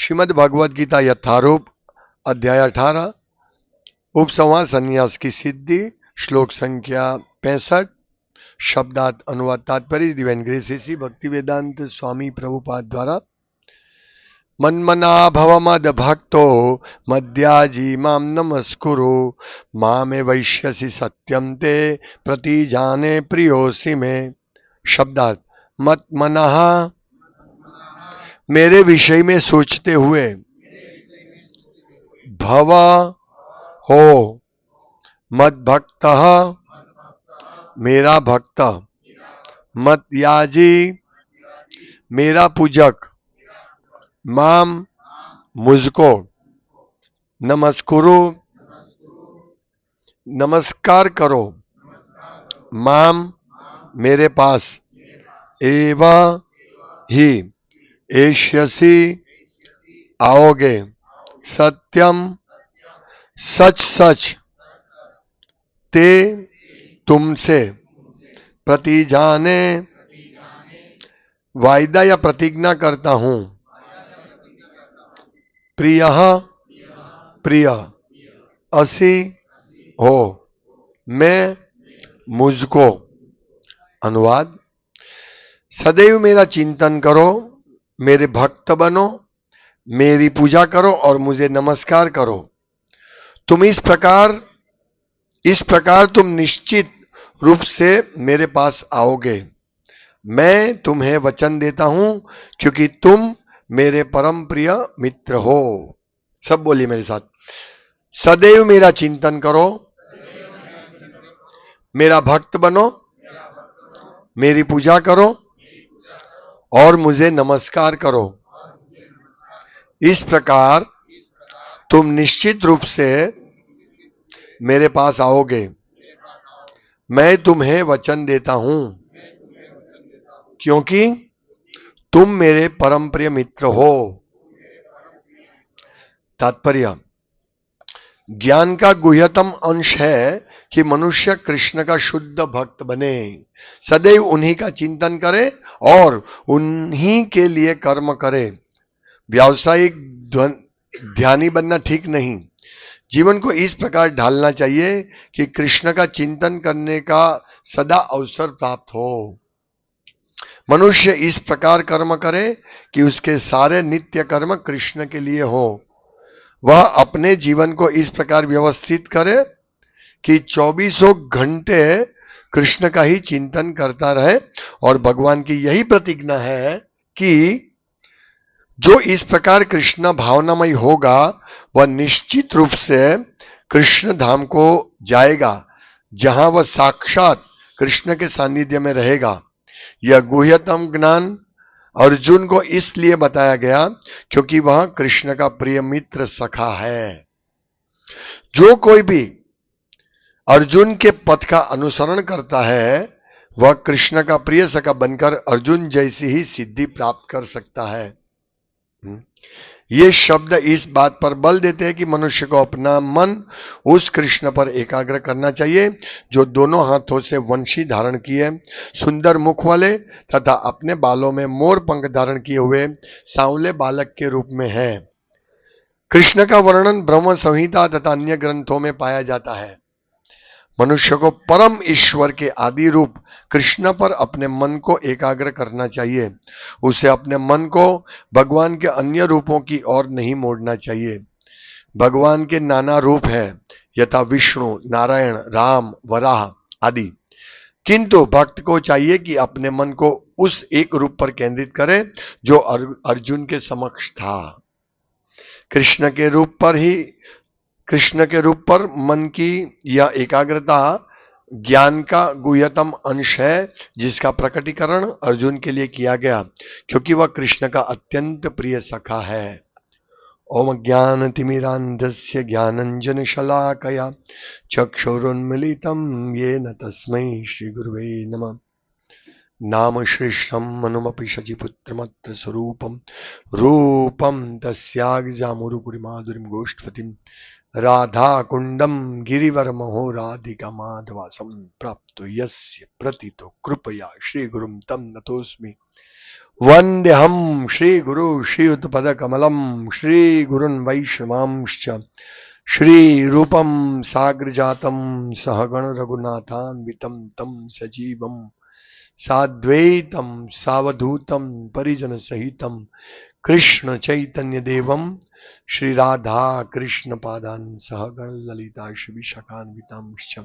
श्रीमद् भगवद गीता यथारूप अध्याय 18 उपसंहार संन्यास की सिद्धि श्लोक संख्या 65 शब्दार्थ अनुवाद तात्पर्य डिवाइन ग्रेस श्री भक्ति वेदांत स्वामी प्रभुपाद द्वारा मन्मना भव मद भक्तो मद्याजी माम नमस्कुरु मामे वैश्यसि सत्यम ते प्रतिजाने प्रियोसि में। शब्दार्थ मत मनः मेरे विषय में सोचते हुए, भव हो मद भक्त मेरा भक्त, मत याजी मेरा पूजक, माम मुझको, नमस्कुरु नमस्कार करो, माम मेरे पास, एव ही एष्यसि आओगे, सत्यम सच सच, ते तुमसे, प्रतिजाने वायदा या प्रतिज्ञा करता हूं, प्रिय प्रिय, असि हो मैं मुझको। अनुवाद सदैव मेरा चिंतन करो, मेरे भक्त बनो, मेरी पूजा करो और मुझे नमस्कार करो। तुम इस प्रकार तुम निश्चित रूप से मेरे पास आओगे। मैं तुम्हें वचन देता हूं क्योंकि तुम मेरे परम प्रिय मित्र हो। सब बोलिए मेरे साथ, सदैव मेरा चिंतन करो, मेरा भक्त बनो, मेरी पूजा करो और मुझे नमस्कार करो। इस प्रकार तुम निश्चित रूप से मेरे पास आओगे। मैं तुम्हें वचन देता हूं क्योंकि तुम मेरे परम प्रिय मित्र हो। तात्पर्य, ज्ञान का गुह्यतम अंश है कि मनुष्य कृष्ण का शुद्ध भक्त बने, सदैव उन्हीं का चिंतन करे और उन्हीं के लिए कर्म करे। व्यावसायिक ध्यानी बनना ठीक नहीं। जीवन को इस प्रकार ढालना चाहिए कि कृष्ण का चिंतन करने का सदा अवसर प्राप्त हो। मनुष्य इस प्रकार कर्म करे कि उसके सारे नित्य कर्म कृष्ण के लिए हो। वह अपने जीवन को इस प्रकार व्यवस्थित करे कि 24 घंटे कृष्ण का ही चिंतन करता रहे। और भगवान की यही प्रतिज्ञा है कि जो इस प्रकार कृष्ण भावनामय होगा वह निश्चित रूप से कृष्ण धाम को जाएगा, जहां वह साक्षात कृष्ण के सानिध्य में रहेगा। यह गुह्यतम ज्ञान अर्जुन को इसलिए बताया गया क्योंकि वह कृष्ण का प्रिय मित्र सखा है। जो कोई भी अर्जुन के पथ का अनुसरण करता है वह कृष्ण का प्रिय सखा बनकर अर्जुन जैसी ही सिद्धि प्राप्त कर सकता है। ये शब्द इस बात पर बल देते हैं कि मनुष्य को अपना मन उस कृष्ण पर एकाग्र करना चाहिए जो दोनों हाथों से वंशी धारण किए, सुंदर मुख वाले तथा अपने बालों में मोर पंख धारण किए हुए सांवले बालक के रूप में है। कृष्ण का वर्णन ब्रह्म संहिता तथा अन्य ग्रंथों में पाया जाता है। मनुष्य को परम ईश्वर के आदि रूप कृष्ण पर अपने मन को एकाग्र करना चाहिए। उसे अपने मन को भगवान के अन्य रूपों की ओर नहीं मोड़ना चाहिए। भगवान के नाना रूप है, यथा विष्णु, नारायण, राम, वराह आदि, किंतु भक्त को चाहिए कि अपने मन को उस एक रूप पर केंद्रित करे जो अर्जुन के समक्ष था। कृष्ण के रूप पर मन की यह एकाग्रता ज्ञान का गुह्यतम अंश है जिसका प्रकटीकरण अर्जुन के लिए किया गया क्योंकि वह कृष्ण का अत्यंत प्रिय सखा है। ओम ज्ञानतिमिरान्धस्य ज्ञानंजन शलाकया चक्षुरुन्मीलितं येन तस्मै श्रीगुरुवे नमः। नाम श्रेष्ठं मनुमपि शचिपुत्रमत्र स्वरूपं रूपं तस्याग्जामुरुपुरिमाधुरीं गोष्ठपतिं राधा कुंडम गिरिवरमहो राधिका माधवासं प्राप्तो यस्य प्रतितो कृपया श्री गुरुं तं नतोस्मि। वंद्यहम श्री गुरु श्रीयुत पद कमलम श्री गुरुन् वैष्णवांश्च श्री रूपम साग्र जातम सहगण रघुनाथान्वितम तम सजीवम साद्वैतम सावधूतम परिजन सहितम कृष्ण चैतन्य देवम श्री राधा कृष्ण पादान सहगण ललिता श्री विशाखान्वितांश्च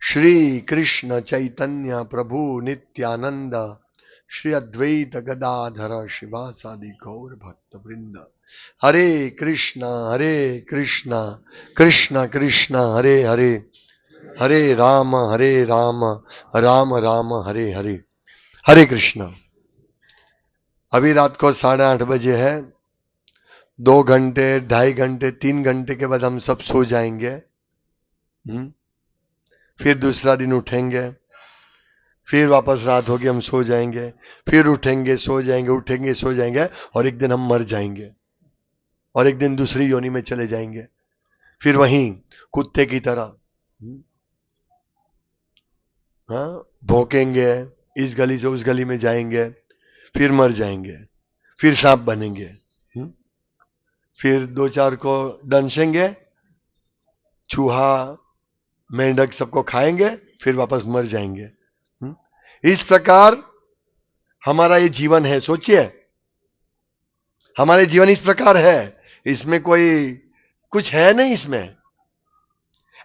श्री कृष्ण चैतन्य प्रभु नित्यानंद श्री अद्वैत गदाधर शिवासादि गौर भक्त वृंद। हरे कृष्ण कृष्ण कृष्ण हरे हरे, हरे राम राम राम हरे हरे। हरे कृष्ण। अभी रात को 8:30 बजे है। 2 घंटे 2.5 घंटे 3 घंटे के बाद हम सब सो जाएंगे। फिर दूसरा दिन उठेंगे, फिर वापस रात होगी हम सो जाएंगे, फिर उठेंगे सो जाएंगे, उठेंगे सो जाएंगे, और एक दिन हम मर जाएंगे और एक दिन दूसरी योनि में चले जाएंगे। फिर वहीं कुत्ते की तरह भौंकेंगे, इस गली से उस गली में जाएंगे, फिर मर जाएंगे, फिर सांप बनेंगे, फिर 2-4 को डंसेंगे, चूहा मेंढक सबको खाएंगे, फिर वापस मर जाएंगे। इस प्रकार हमारा ये जीवन है। सोचिए, हमारे जीवन इस प्रकार है, इसमें कोई कुछ है नहीं। इसमें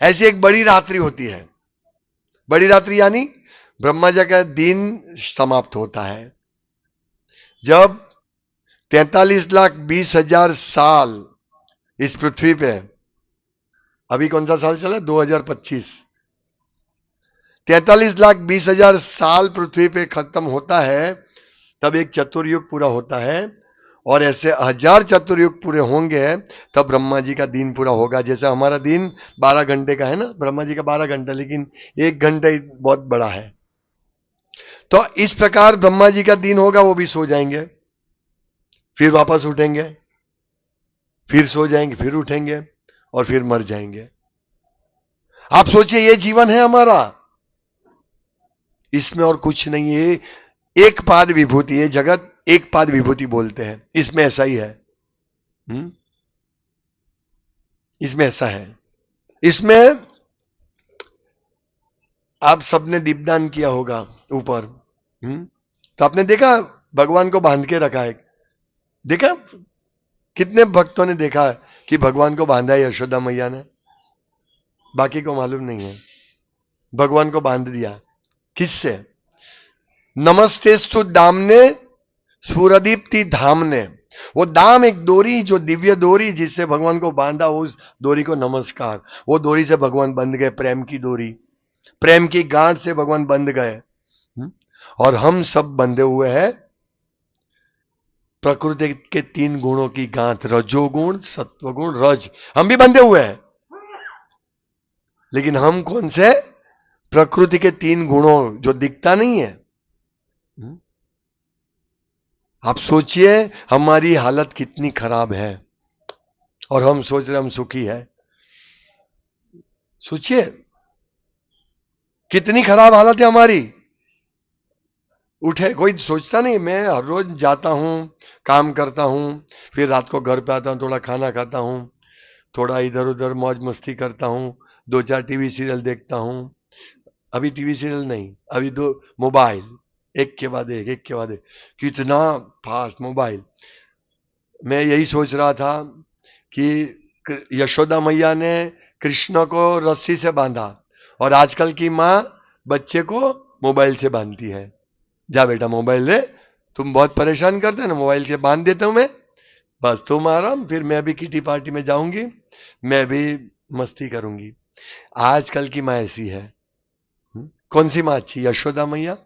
ऐसी एक बड़ी रात्रि होती है। बड़ी रात्रि यानी ब्रह्मा जी का दिन समाप्त होता है जब 43,20,000 साल इस पृथ्वी पे, अभी कौन सा साल चला, 2025, 43,20,000 साल पृथ्वी पे खत्म होता है, तब एक चतुर्युग पूरा होता है, और ऐसे 1000 चतुर्युग पूरे होंगे तब ब्रह्मा जी का दिन पूरा होगा। जैसे हमारा दिन 12 घंटे का है ना, ब्रह्मा जी का 12 घंटा, लेकिन 1 घंटा ही बहुत बड़ा है। तो इस प्रकार ब्रह्मा जी का दिन होगा, वो भी सो जाएंगे, फिर वापस उठेंगे, फिर सो जाएंगे, फिर उठेंगे, और फिर मर जाएंगे। आप सोचिए, ये जीवन है हमारा, इसमें और कुछ नहीं है। एक पाद विभूति, ये जगत एक पाद विभूति बोलते हैं, इसमें ऐसा ही है। इसमें ऐसा है। इसमें आप सबने दीपदान किया होगा ऊपर, तो आपने देखा भगवान को बांध के रखा है। देखा कितने भक्तों ने देखा कि भगवान को बांधा है यशोदा मैया ने, बाकी को मालूम नहीं है। भगवान को बांध दिया किससे? नमस्तेस्तु दामने सूरदीप्ति धामने। वो दाम एक डोरी, जो दिव्य डोरी जिससे भगवान को बांधा, उस डोरी को नमस्कार। वो डोरी से भगवान बंध गए, प्रेम की डोरी, प्रेम की गांठ से भगवान बंध गए। और हम सब बंधे हुए हैं प्रकृति के 3 गुणों की गांठ, रजोगुण सत्वगुण रज, हम भी बंधे हुए हैं। लेकिन हम कौन से? प्रकृति के 3 गुणों, जो दिखता नहीं है। आप सोचिए हमारी हालत कितनी खराब है, और हम सोच रहे हम सुखी है। सोचिए कितनी खराब हालत है हमारी। उठे, कोई सोचता नहीं। मैं हर रोज जाता हूं, काम करता हूं, फिर रात को घर पे आता हूं, थोड़ा खाना खाता हूं, थोड़ा इधर उधर मौज मस्ती करता हूं, 2-4 टीवी सीरियल देखता हूं। अभी टीवी सीरियल नहीं, अभी 2 मोबाइल, एक के बाद एक, एक के बाद एक, कितना फास्ट मोबाइल। मैं यही सोच रहा था कि यशोदा मैया ने कृष्ण को रस्सी से बांधा, और आजकल की माँ बच्चे को मोबाइल से बांधती है। जा बेटा मोबाइल ले, तुम बहुत परेशान करते हैं ना, मोबाइल के बांध देता हूं मैं, बस तुम आराम, फिर मैं भी किटी पार्टी में जाऊंगी, मैं भी मस्ती करूंगी। आजकल की माँ ऐसी है। कौन सी माँ अच्छी? यशोदा मैया,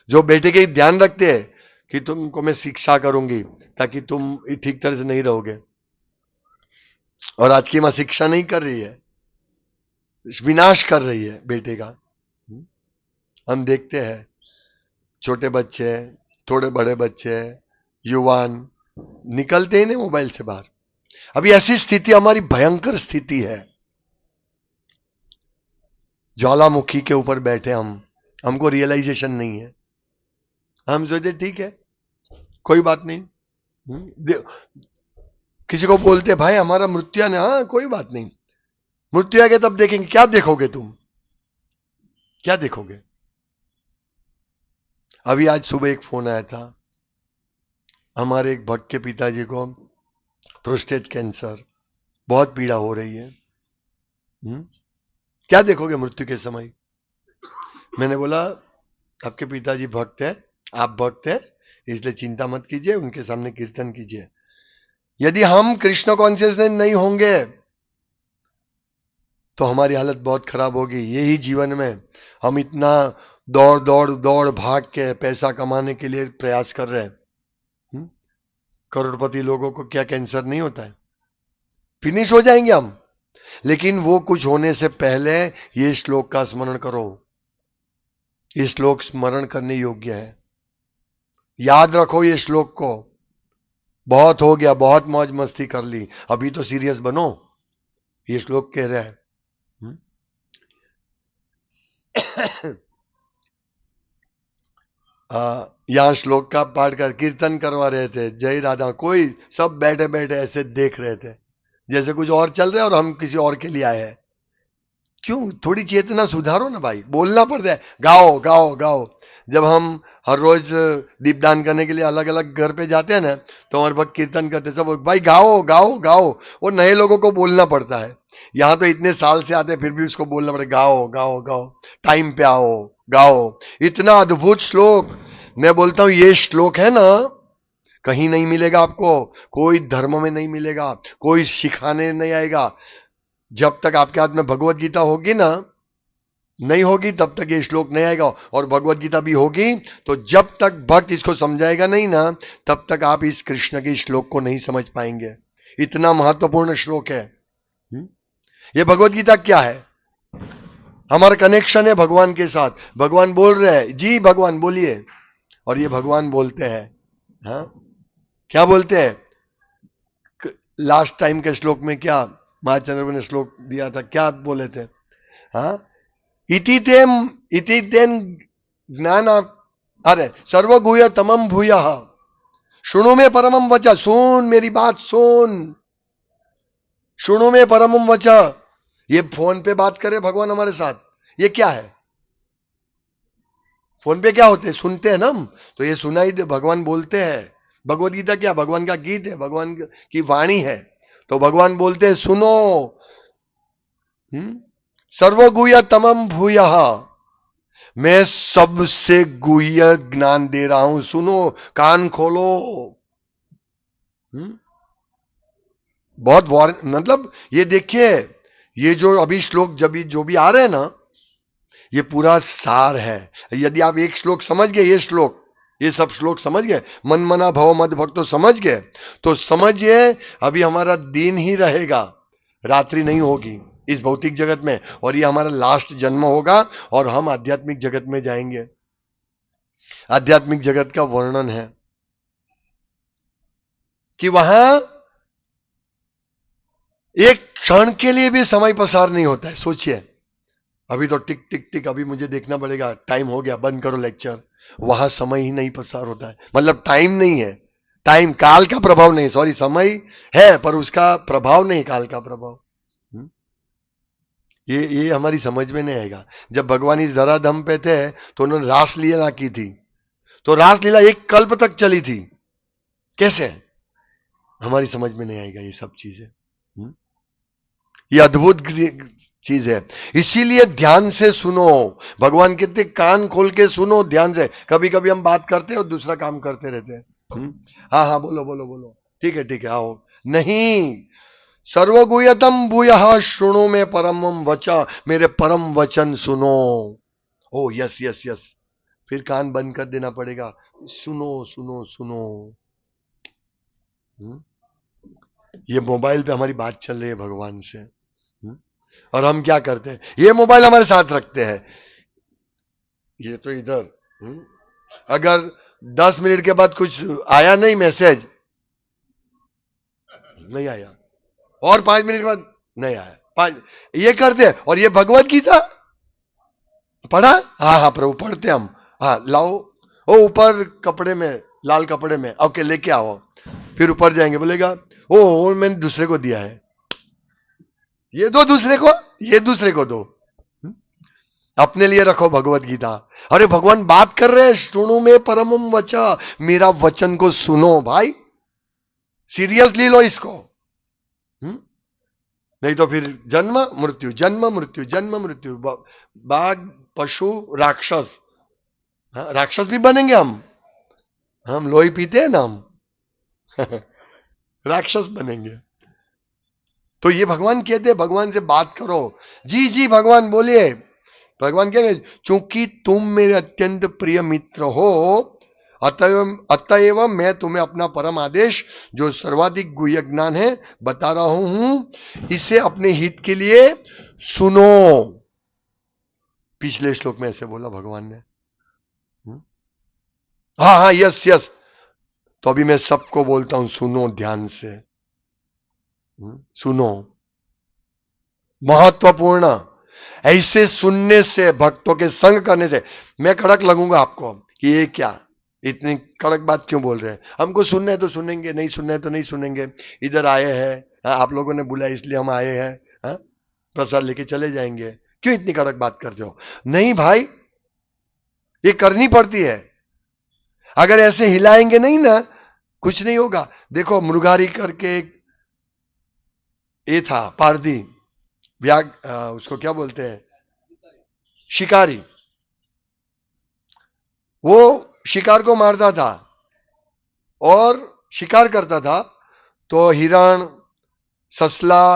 जो बेटे के ध्यान रखते हैं कि तुमको मैं शिक्षा करूंगी ताकि तुम ठीक तरह से नहीं रहोगे। और आज की माँ शिक्षा नहीं कर रही है, विनाश कर रही है बेटे का। हम देखते हैं छोटे बच्चे, थोड़े बड़े बच्चे, युवान निकलते ही नहीं मोबाइल से बाहर। अभी ऐसी स्थिति, हमारी भयंकर स्थिति है। ज्वालामुखी के ऊपर बैठे हम, हमको रियलाइजेशन नहीं है। हम सोचे ठीक है, कोई बात नहीं। किसी को बोलते भाई हमारा मृत्यु है, हाँ कोई बात नहीं, मृत्यु आ गया तब देखेंगे। क्या देखोगे तुम, क्या देखोगे? अभी आज सुबह एक फोन आया था, हमारे एक भक्त के पिताजी को प्रोस्टेट कैंसर, बहुत पीड़ा हो रही है। क्या देखोगे मृत्यु के समय? मैंने बोला आपके पिताजी भक्त है, आप भक्त है, इसलिए चिंता मत कीजिए, उनके सामने कीर्तन कीजिए। यदि हम कृष्ण कॉन्शियसनेस नहीं होंगे तो हमारी हालत बहुत खराब होगी। यही जीवन में हम इतना दौड़ दौड़ दौड़ भाग के पैसा कमाने के लिए प्रयास कर रहे हैं। करोड़पति लोगों को क्या कैंसर नहीं होता है? फिनिश हो जाएंगे हम। लेकिन वो कुछ होने से पहले ये श्लोक का स्मरण करो। ये श्लोक स्मरण करने योग्य है, याद रखो ये श्लोक को। बहुत हो गया, बहुत मौज मस्ती कर ली, अभी तो सीरियस बनो, ये श्लोक कह रहा है। यहां श्लोक का पाठ कर कीर्तन करवा रहे थे, जय राधा, कोई सब बैठे बैठे ऐसे देख रहे थे जैसे कुछ और चल रहा है और हम किसी और के लिए आए हैं। क्यों? थोड़ी चेतना सुधारो ना भाई, बोलना पड़ता है गाओ गाओ गाओ। जब हम हर रोज दीपदान करने के लिए अलग अलग घर पे जाते हैं ना, तो हमारे भक्त कीर्तन करते सब भाई गाओ गाओ गाओ, वो नए लोगों को बोलना पड़ता है। यहां तो इतने साल से आते फिर भी उसको बोलना पड़ता, गाओ गाओ गाओ, टाइम पे आओ, गाओ। इतना अद्भुत श्लोक, मैं बोलता हूं ये श्लोक है ना, कहीं नहीं मिलेगा आपको, कोई धर्म में नहीं मिलेगा, कोई सिखाने नहीं आएगा। जब तक आपके हाथ में भगवत गीता होगी ना, नहीं होगी तब तक ये श्लोक नहीं आएगा। और भगवत गीता भी होगी तो जब तक भक्त इसको समझाएगा नहीं ना, तब तक आप इस कृष्ण के श्लोक को नहीं समझ पाएंगे। इतना महत्वपूर्ण श्लोक है। ये भगवत गीता क्या है? हमारा कनेक्शन है भगवान के साथ। भगवान बोल रहे हैं, जी भगवान बोलिए, और ये भगवान बोलते हैं। हाँ, क्या बोलते हैं? लास्ट टाइम के श्लोक में क्या महाचंद्र ने श्लोक दिया था, क्या बोले थे? हाँ, इति तेन ज्ञान, अरे सर्वगुह्य तमम भूय शुणु में परमम वचा, सुन मेरी बात सुन, शुणु में परमम वचा। ये फोन पे बात करे भगवान हमारे साथ, ये क्या है? फोन पे क्या होते हैं? सुनते हैं ना हम, तो ये सुनाई दे, भगवान बोलते हैं। भगवत गीता क्या? भगवान का गीत है, भगवान की वाणी है। तो भगवान बोलते हैं सुनो, सर्वगुह्य तमम भूय, मैं सबसे गुह्य ज्ञान दे रहा हूं, सुनो, कान खोलो। बहुत मतलब ये देखिए, ये जो अभी श्लोक जब जो भी आ रहे हैं ना, ये पूरा सार है। यदि आप एक श्लोक समझ गए, ये श्लोक, ये सब श्लोक समझ गए, मन मना भव मद भक्तो समझ गए, तो समझिए अभी हमारा दिन ही रहेगा, रात्रि नहीं होगी इस भौतिक जगत में, और ये हमारा लास्ट जन्म होगा और हम आध्यात्मिक जगत में जाएंगे। आध्यात्मिक जगत का वर्णन है कि वहां एक क्षण के लिए भी समय पसार नहीं होता है। सोचिए, अभी तो टिक टिक टिक, अभी मुझे देखना पड़ेगा, टाइम हो गया, बंद करो लेक्चर। वहां समय ही नहीं पसार होता है, मतलब टाइम नहीं है, टाइम काल का प्रभाव नहीं, सॉरी, समय है पर उसका प्रभाव नहीं, काल का प्रभाव। ये हमारी समझ में नहीं आएगा। जब भगवान इस धराधाम पे थे तो उन्होंने रासलीला की थी, तो रासलीला एक कल्प तक चली थी। कैसे? हमारी समझ में नहीं आएगा ये सब चीजें। ये अद्भुत चीज है, इसीलिए ध्यान से सुनो। भगवान कहते कान खोल के सुनो ध्यान से। कभी कभी हम बात करते हैं और दूसरा काम करते रहते हैं। हाँ हाँ, बोलो बोलो बोलो, ठीक है आओ। नहीं, सर्वगुह्यतम भूयः शृणु में परमम वचा, मेरे परम वचन सुनो। ओ यस यस यस, फिर कान बंद कर देना पड़ेगा, सुनो सुनो सुनो। ये मोबाइल पे हमारी बात चल रही है भगवान से, और हम क्या करते हैं? ये मोबाइल हमारे साथ रखते हैं, ये तो इधर। अगर 10 मिनट के बाद कुछ आया नहीं, मैसेज नहीं आया, और 5 मिनट बाद नहीं आया, 5, ये करते हैं। और ये भगवत गीता पढ़ा, हाँ हाँ प्रभु पढ़ते हम, हाँ लाओ, ओ ऊपर कपड़े में, लाल कपड़े में, ओके लेके आओ। फिर ऊपर जाएंगे, बोलेगा ओ मैंने दूसरे को दिया है, ये दो दूसरे को, ये दूसरे को दो, अपने लिए रखो भगवत गीता। अरे भगवान बात कर रहे हैं, सुनो में परमम वचा, मेरा वचन को सुनो भाई, सीरियसली लो इसको। नहीं तो फिर जन्म मृत्यु, जन्म मृत्यु, जन्म मृत्यु, बाघ, पशु, राक्षस। राक्षस भी बनेंगे हम लोही पीते हैं ना हम राक्षस बनेंगे। तो ये भगवान कहते हैं, भगवान से बात करो। जी जी भगवान बोलिए। भगवान कह रहे, चूंकि तुम मेरे अत्यंत प्रिय मित्र हो, अतएव मैं तुम्हें अपना परम आदेश, जो सर्वाधिक गुह्य ज्ञान है, बता रहा हूं, इसे अपने हित के लिए सुनो। पिछले श्लोक में ऐसे बोला भगवान ने। हाँ हाँ, यस यस। तो अभी मैं सबको बोलता हूं, सुनो ध्यान से, सुनो। महत्वपूर्ण, ऐसे सुनने से, भक्तों के संग करने से, मैं कड़क लगूंगा आपको कि ये क्या इतनी कड़क बात क्यों बोल रहे हैं। हमको सुनना है तो सुनेंगे, नहीं सुनना है तो नहीं सुनेंगे। इधर आए हैं, आप लोगों ने बुलाया इसलिए हम आए हैं, प्रसाद लेके चले जाएंगे। क्यों इतनी कड़क बात करते हो? नहीं भाई, ये करनी पड़ती है। अगर ऐसे हिलाएंगे नहीं ना, कुछ नहीं होगा। देखो मृगारी करके एक ये था, पारदी, उसको क्या बोलते हैं, शिकारी। वो शिकार को मारता था और शिकार करता था, तो हिरण, ससला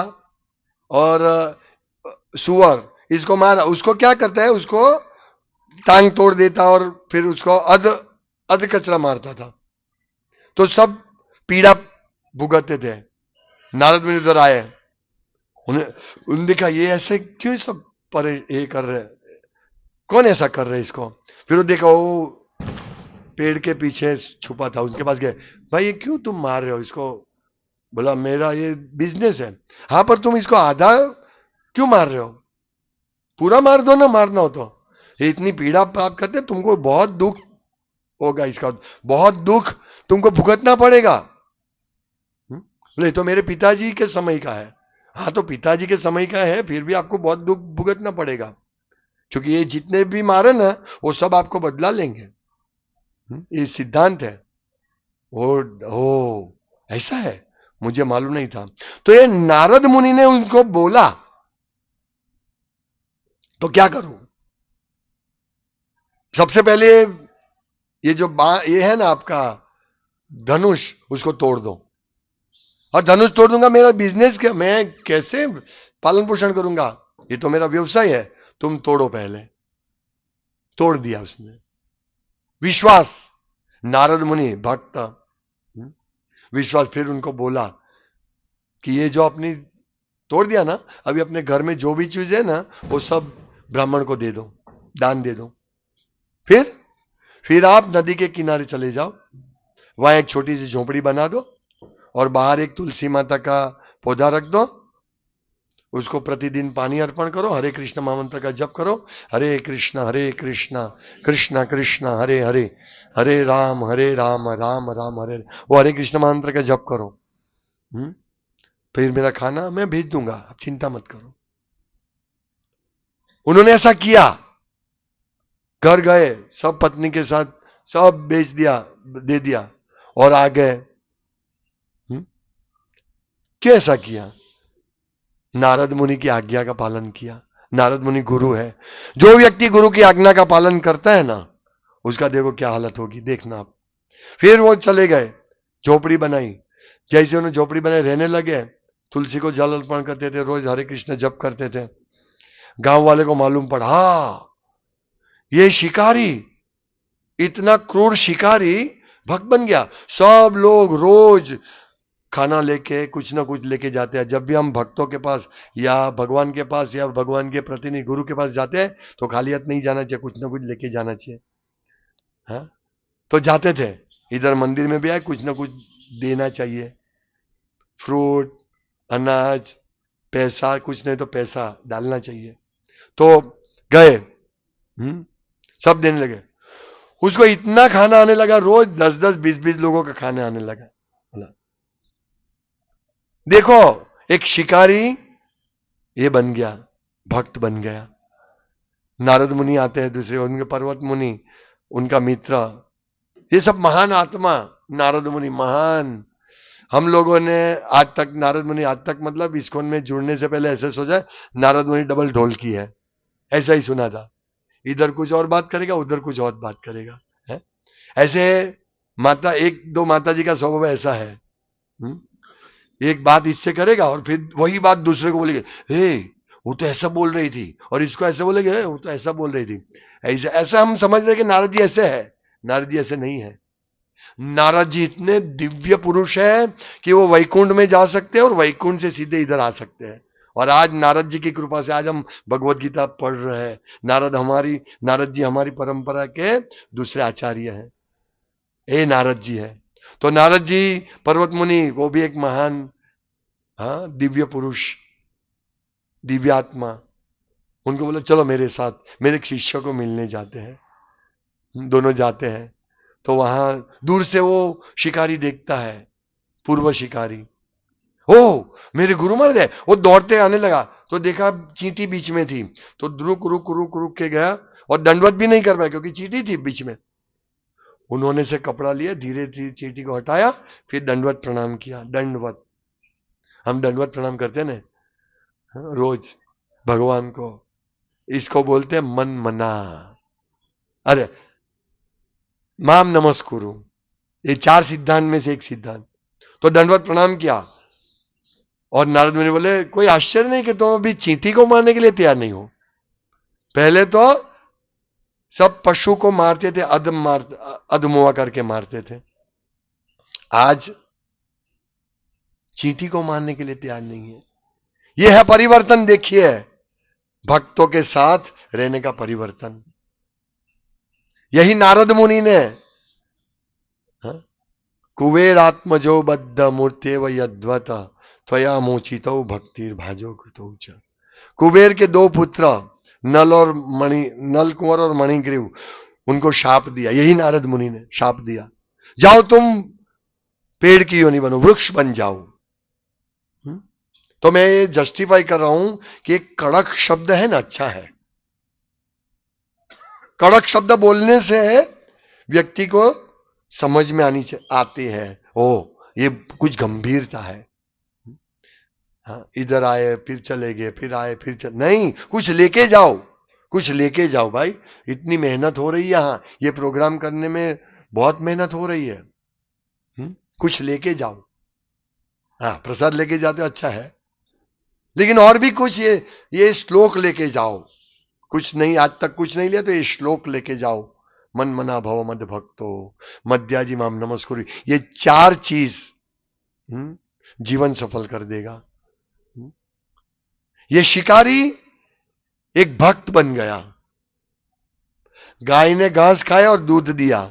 और सुअर, इसको मारा। उसको क्या करता है, उसको टांग तोड़ देता और फिर उसको अध अध कचरा मारता था। तो सब पीड़ा भुगतते थे। नारद मुनि उधर आए, उन्हें देखा ये ऐसे क्यों सब परे ये कर रहे, कौन ऐसा कर रहे इसको। फिर वो देखा, वो पेड़ के पीछे छुपा था, उसके पास गए, भाई ये क्यों तुम मार रहे हो इसको? बोला मेरा ये बिजनेस है। हाँ पर तुम इसको आधा क्यों मार रहे हो? पूरा मार दो ना, मारना हो तो। ये इतनी पीड़ा प्राप्त करते, तुमको बहुत दुख होगा इसका, बहुत दुख तुमको भुगतना पड़ेगा। बोले तो मेरे पिताजी के समय का है। हाँ तो पिताजी के समय का है, फिर भी आपको बहुत दुख भुगतना पड़ेगा, क्योंकि ये जितने भी मारे ना, वो सब आपको बदला लेंगे। ये सिद्धांत है। ओ ऐसा है, मुझे मालूम नहीं था। तो ये नारद मुनि ने उनको बोला, तो क्या करूं? सबसे पहले ये जो ये है ना आपका धनुष, उसको तोड़ दो। और धनुष तोड़ दूंगा, मेरा बिजनेस क्या, मैं कैसे पालन पोषण करूंगा? ये तो मेरा व्यवसाय है, तुम तोड़ो पहले। तोड़ दिया उसने। विश्वास, नारद मुनि भक्त, विश्वास। फिर उनको बोला कि ये जो अपनी तोड़ दिया ना, अभी अपने घर में जो भी चीज है ना, वो सब ब्राह्मण को दे दो, दान दे दो। फिर आप नदी के किनारे चले जाओ, वहां एक छोटी सी झोपड़ी बना दो और बाहर एक तुलसी माता का पौधा रख दो। उसको प्रतिदिन पानी अर्पण करो, हरे कृष्ण महामंत्र का जप करो, हरे कृष्ण कृष्ण कृष्ण हरे हरे, हरे राम राम राम हरे। वो हरे कृष्ण महामंत्र का जप करो। फिर मेरा खाना मैं भेज दूंगा, आप चिंता मत करो। उन्होंने ऐसा किया, घर गए, सब पत्नी के साथ सब बेच दिया, दे दिया और आ गए। क्यों ऐसा किया? नारद मुनि की आज्ञा का पालन किया। नारद मुनि गुरु है। जो व्यक्ति गुरु की आज्ञा का पालन करता है ना, उसका देखो क्या हालत होगी, देखना आप। फिर वो चले गए, झोपड़ी बनाई। जैसे उन्होंने झोपड़ी बनाई, रहने लगे, तुलसी को जल अर्पण करते थे, रोज हरे कृष्ण जप करते थे। गांव वाले को मालूम पड़ा, ये शिकारी, इतना क्रूर शिकारी भक्त बन गया। सब लोग रोज खाना लेके कुछ ना कुछ लेके जाते हैं। जब भी हम भक्तों के पास या भगवान के पास या भगवान के प्रतिनिधि गुरु के पास जाते हैं, तो खाली हाथ नहीं जाना चाहिए, कुछ ना कुछ लेके जाना चाहिए। हाँ तो जाते थे, इधर मंदिर में भी आए, कुछ ना कुछ देना चाहिए, फ्रूट, अनाज, पैसा, कुछ नहीं तो पैसा डालना चाहिए। तो गए, सब देने लगे। उसको इतना खाना आने लगा, रोज 10-10, 20-20 लोगों का खाना आने लगा। देखो, एक शिकारी ये बन गया, भक्त बन गया। नारद मुनि आते हैं दूसरे, उनके पर्वत मुनि, उनका मित्र, ये सब महान आत्मा। नारद मुनि महान। हम लोगों ने आज तक, नारद मुनि आज तक मतलब इस्कॉन में जुड़ने से पहले ऐसे सोचा नारद मुनि डबल ढोलकी है, ऐसा ही सुना था। इधर कुछ और बात करेगा, उधर कुछ और बात करेगा, है? ऐसे माता, एक दो माता जी का स्वभाव ऐसा है, एक बात इससे करेगा और फिर वही बात दूसरे को बोलेगा, हे वो तो ऐसा बोल रही थी, और इसको ऐसे बोलेगे, वो तो ऐसा बोल रही थी। ऐसा ऐसा हम समझ रहे कि नारद जी ऐसे है। नारद जी ऐसे नहीं है। नारद जी इतने दिव्य पुरुष है कि वो वैकुंठ में जा सकते हैं और वैकुंठ से सीधे इधर आ सकते हैं। और आज नारद जी की कृपा से आज हम भगवत गीता पढ़ रहे हैं। नारद जी हमारी परंपरा के दूसरे आचार्य हैं, ये नारद जी है। तो नारद जी पर्वत मुनि, वो भी एक महान, हाँ, दिव्य पुरुष, दिव्य आत्मा। उनको बोला चलो मेरे साथ, मेरे शिष्य को मिलने जाते हैं। दोनों जाते हैं, तो वहां दूर से वो शिकारी देखता है, पूर्व शिकारी, ओ मेरे गुरु महाराज है। वो दौड़ते आने लगा तो देखा चींटी बीच में थी, तो रुक रुक रुक रुक के गया और दंडवत भी नहीं कर पाया क्योंकि चींटी थी बीच में। उन्होंने से कपड़ा लिया, धीरे धीरे चींटी को हटाया, फिर दंडवत प्रणाम किया। दंडवत, हम दंडवत प्रणाम करते हैं ना रोज भगवान को, इसको बोलते हैं मन मना। अरे माम नमस्कुरु, ये 4 सिद्धांत में से एक सिद्धांत। तो दंडवत प्रणाम किया और नारद मुनि बोले कोई आश्चर्य नहीं कि तुम अभी चींटी को मारने के लिए तैयार नहीं हो। पहले तो सब पशु को मारते थे, अधमुआ करके मारते थे, आज चींटी को मारने के लिए तैयार नहीं है। यह है परिवर्तन। देखिए भक्तों के साथ रहने का परिवर्तन। यही नारद मुनि ने, कुबेरात्मजो बद्ध मूर्ते व यद्वत त्वया मोचित भक्तिर भाजो कृतो च। कुबेर के 2 पुत्र नल कुंवर और मणिग्रीव, उनको शाप दिया, यही नारद मुनि ने शाप दिया, जाओ तुम पेड़ की योनि बनो, वृक्ष बन जाओ। तो मैं ये जस्टिफाई कर रहा हूं कि एक कड़क शब्द है ना, अच्छा है। कड़क शब्द बोलने से व्यक्ति को समझ में आती है, ओ ये कुछ गंभीरता है। हाँ, इधर आए फिर चले गए, फिर आए फिर नहीं, कुछ लेके जाओ, कुछ लेके जाओ भाई। इतनी मेहनत हो रही है यहां, ये प्रोग्राम करने में बहुत मेहनत हो रही है। कुछ लेके जाओ। हाँ, प्रसाद लेके जाते अच्छा है, लेकिन और भी कुछ, ये श्लोक लेके जाओ। कुछ नहीं, आज तक कुछ नहीं लिया तो ये श्लोक लेके जाओ। मन मना भव मद भक्तो मध्याजी माम नमस्कुरु, ये 4 चीज जीवन सफल कर देगा। ये शिकारी एक भक्त बन गया। गाय ने घास खाया और दूध दिया।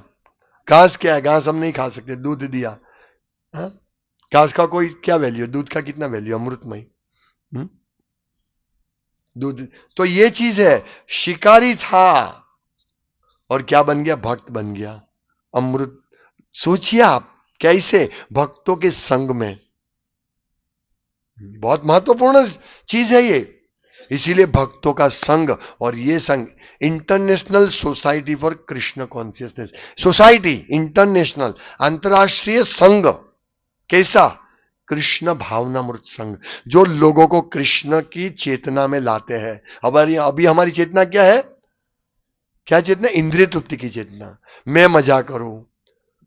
घास क्या है, घास हम नहीं खा सकते, दूध दिया। घास का कोई क्या वैल्यू, दूध का कितना वैल्यू, अमृतमय दूध। तो ये चीज है, शिकारी था और क्या बन गया, भक्त बन गया, अमृत। सोचिए आप कैसे, भक्तों के संग में। बहुत महत्वपूर्ण चीज है ये। इसीलिए भक्तों का संग, और ये संग international society for Krishna consciousness society, international अंतरराष्ट्रीय संघ, कैसा, कृष्ण भावनामृत संघ, जो लोगों को कृष्ण की चेतना में लाते हैं। अभी हमारी चेतना क्या है, क्या चेतना, इंद्रिय तृप्ति की चेतना। मैं मजा करूं,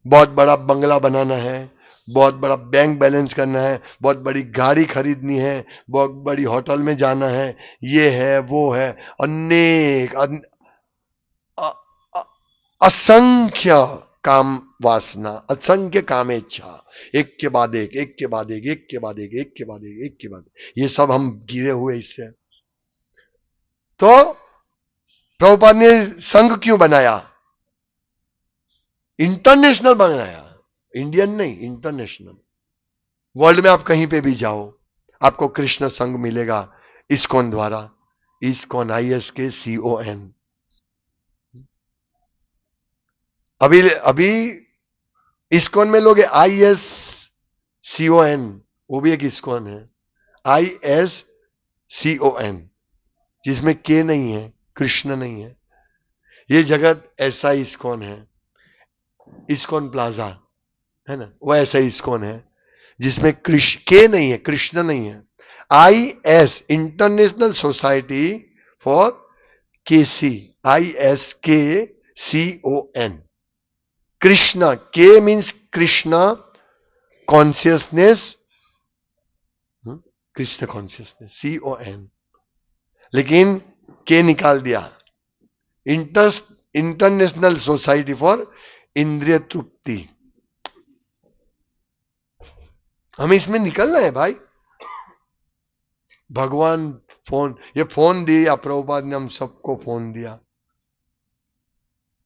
बहुत बड़ा बंगला बनाना है, बहुत बड़ा बैंक बैलेंस करना है, बहुत बड़ी गाड़ी खरीदनी है, बहुत बड़ी होटल में जाना है, ये है वो है, अनेक असंख्य काम वासना, असंख्य कामेच्छा, एक के बाद एक, एक के बाद एक, एक के बाद एक, एक के बाद एक, एक के बाद, ये सब हम गिरे हुए इससे। तो प्रभुपाद ने संघ क्यों बनाया, इंटरनेशनल बनाया, इंडियन नहीं, इंटरनेशनल। वर्ल्ड में आप कहीं पे भी जाओ, आपको कृष्ण संघ मिलेगा इस्कॉन द्वारा, इस्कॉन, ISKCON। अभी अभी इस्कॉन में लोग ISCON, वो भी एक इस्कॉन है, ISCON, जिसमें के नहीं है, कृष्ण नहीं है। ये जगत ऐसा इस्कॉन है, इस्कॉन प्लाजा है ना, वो ऐसा इस्कॉन है जिसमें कृष्ण के नहीं है, कृष्ण नहीं है। IS, international society for KC, ISKCON, Krishna, के means Krishna consciousness, Krishna consciousness, CON, लेकिन के निकाल दिया, इंटरनेशनल सोसाइटी फॉर इंद्रिय तृप्ति। हमें इसमें निकलना है भाई। भगवान फोन, ये फोन दिया प्रभुपाद ने, हम सबको फोन दिया,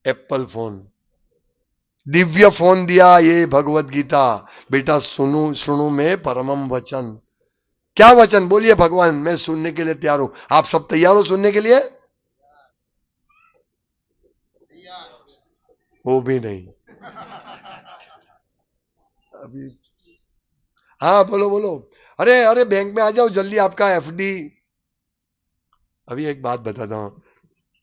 एप्पल फोन, दिव्य फोन दिया, ये भगवत गीता, बेटा सुनो सुनो में परमम वचन। क्या वचन बोलिए भगवान, मैं सुनने के लिए तैयार हूं। आप सब तैयार हो सुनने के लिए? वो भी नहीं अभी। हाँ बोलो बोलो। अरे अरे बैंक में आ जाओ जल्दी, आपका FD। अभी एक बात बताता हूँ,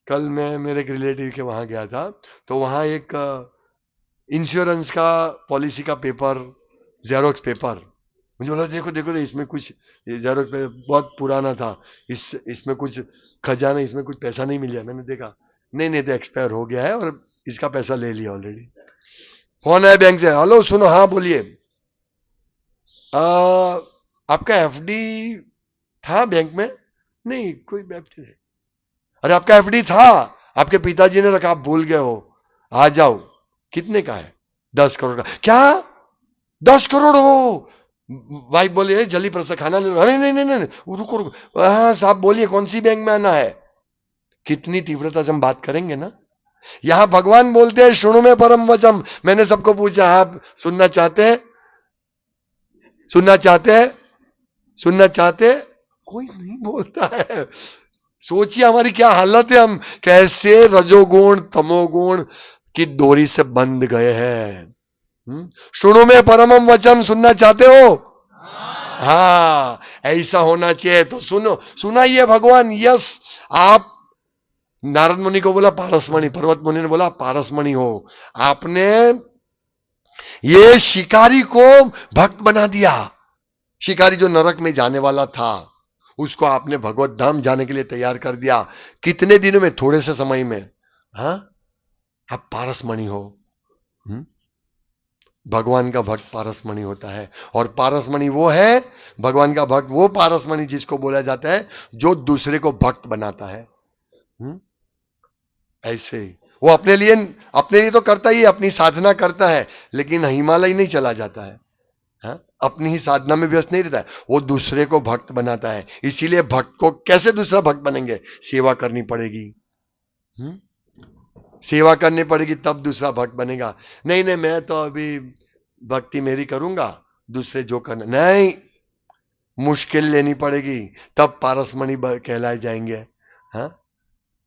कल मैं मेरे एक रिलेटिव के वहां गया था, तो वहां एक इंश्योरेंस का पॉलिसी का पेपर, जेरोक्स पेपर, मुझे बोला देखो देखो इसमें कुछ, जेरोक्स पे बहुत पुराना था, इसमें कुछ खजाना, इसमें कुछ पैसा नहीं मिल गया। मैंने देखा, नहीं नहीं तो एक्सपायर हो गया है और इसका पैसा ले लिया ऑलरेडी। फोन आया बैंक से, हेलो सुनो, हाँ बोलिए, आपका FD था बैंक में? नहीं कोई FD नहीं। अरे आपका FD था, आपके पिताजी ने रखा, आप भूल गए हो, आ जाओ। कितने का है? 10 करोड़ का। क्या 10 करोड़ हो? वाइफ बोले जल्दी प्रसाद खाना ले लो। अरे नहीं नहीं नहीं, रुको रुको, हाँ साहब बोलिए कौन सी बैंक में आना है। कितनी तीव्रता से हम बात करेंगे ना। यहां भगवान बोलते हैं सुनो में परम वचम। मैंने सबको पूछा, आप सुनना चाहते हैं? सुनना चाहते हैं? सुनना चाहते हैं? कोई नहीं बोलता है। सोचिए हमारी क्या हालत है, हम कैसे रजोगुण तमोगुण की डोरी से बंध गए हैं। सुनो में परमम वचन, सुनना चाहते हो? हाँ ऐसा होना चाहिए, तो सुनो, सुनाइए भगवान। यस, आप, नारद मुनि को बोला पारसमणि, पर्वत मुनि ने बोला पारसमणि हो। आपने ये शिकारी को भक्त बना दिया। शिकारी जो नरक में जाने वाला था, उसको आपने भगवत धाम जाने के लिए तैयार कर दिया। कितने दिनों में? थोड़े से समय में। हाँ, आप पारसमणि हो। भगवान का भक्त पारसमणि होता है, और पारसमणि वो है, भगवान का भक्त वो पारसमणि जिसको बोला जाता है जो दूसरे को भक्त बनाता है। ऐसे ही वो अपने लिए तो करता ही है, अपनी साधना करता है, लेकिन हिमालय नहीं चला जाता है। हाँ? अपनी ही साधना में व्यस्त नहीं रहता है, वो दूसरे को भक्त बनाता है। इसीलिए भक्त को कैसे दूसरा भक्त बनेंगे? सेवा करनी पड़ेगी। सेवा करनी पड़ेगी तब दूसरा भक्त बनेगा। नहीं नहीं मैं तो अभी भक्ति मेरी करूंगा, दूसरे जो करना नहीं, मुश्किल लेनी पड़ेगी तब पारसमणि कहलाए जाएंगे। हाँ,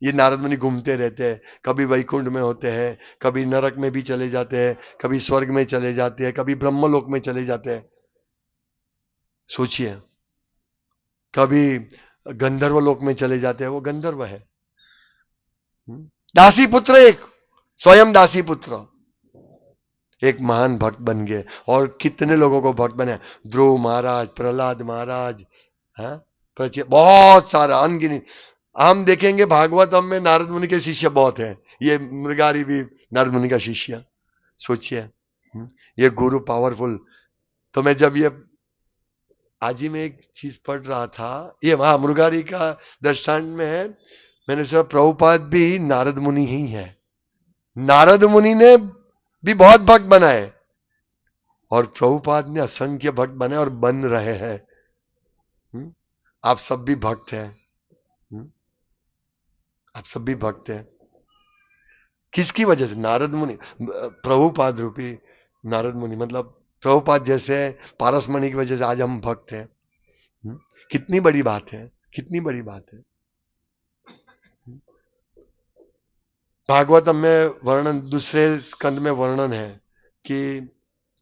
ये नारद मुनि घूमते रहते हैं, कभी वैकुंठ में होते हैं, कभी नरक में भी चले जाते हैं, कभी स्वर्ग में चले जाते हैं, कभी ब्रह्मलोक में चले जाते हैं। सोचिए, कभी गंधर्व लोक में चले जाते हैं, वो गंधर्व है। दासी पुत्र, एक स्वयं दासी पुत्र एक महान भक्त बन गए, और कितने लोगों को भक्त बने, ध्रुव महाराज, प्रहलाद महाराज, हाँ, बहुत सारा अनगिनत। हम देखेंगे भागवतम में नारद मुनि के शिष्य बहुत हैं। ये मृगारी भी नारद मुनि का शिष्य। सोचिए, ये गुरु पावरफुल। तो मैं जब ये आज ही में एक चीज पढ़ रहा था, ये वहां मृगारी का दृष्टांत में है, मैंने सोचा प्रभुपाद भी नारद मुनि ही है। नारद मुनि ने भी बहुत भक्त बनाए, और प्रभुपाद ने असंख्य भक्त बनाए और बन रहे हैं। आप सब भी भक्त हैं। आप सब भी भक्त हैं। किसकी वजह से? नारद मुनि, प्रभुपाद रूपी नारद मुनि, मतलब प्रभुपाद जैसे पारसमणि की वजह से आज हम भक्त हैं। कितनी बड़ी बात है, कितनी बड़ी बात है। भागवतम में वर्णन, दूसरे स्कंद में वर्णन है कि